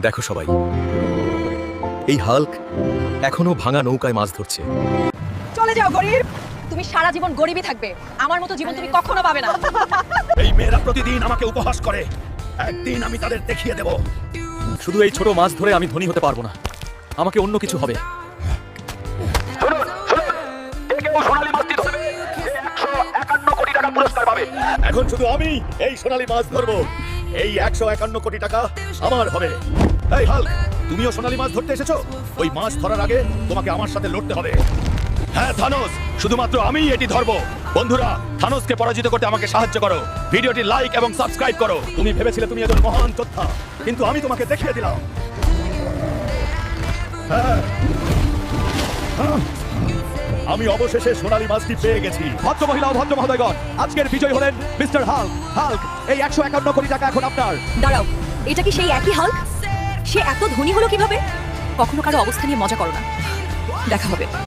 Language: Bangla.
দেখো সবাই, এই হাল্ক এখনো ভাঙা নৌকায় মাছ ধরছে। চলে যাও গরিব, তুমি সারা জীবন গরিবই থাকবে। আমার মতো জীবন তুমি কখনো পাবে না। এই মেয়েরা প্রতিদিন আমাকে উপহাস করে, একদিন আমি তাদের দেখিয়ে দেব। শুধু এই ছোট মাছ ধরে আমি ধনী হতে পারবো না, আমাকে অন্য কিছু হবে। এখন শুধু আমি এই সোনালী মাছ ধরবো, এই 151 কোটি টাকা আমার হবে। এই হাল্ক, তুমিও সোনালী মাছ ধরতে এসেছো? ওই মাছ ধরার আগে তোমাকে আমার সাথে লড়তে হবে। হ্যাঁ থানোস, শুধুমাত্র আমি এটি ধরবো। বন্ধুরা, থানোসকে পরাজিত করতে আমাকে সাহায্য করো। ভিডিওটি লাইক এবং সাবস্ক্রাইব করো। তুমি ভেবেছিলে তুমি একজন মহান যোদ্ধা, কিন্তু আমি তোমাকে দেখিয়ে দিলাম। হ্যাঁ, আমি অবশেষে সোনালী মাছটি পেয়ে গেছি। ভদ্র মহিলা ও ভদ্র মহোদয়গণ, আজকের বিজয়ী হলেন মিস্টার হাল্ক। হাল্ক, এই 151 কোটি টাকা এখন আপনার। দাঁড়াও, এটা কি সেই একই হাল্ক? সে এত ধনী হলো কিভাবে? কখনো কারো অবস্থা নিয়ে মজা করো না, দেখা হবে।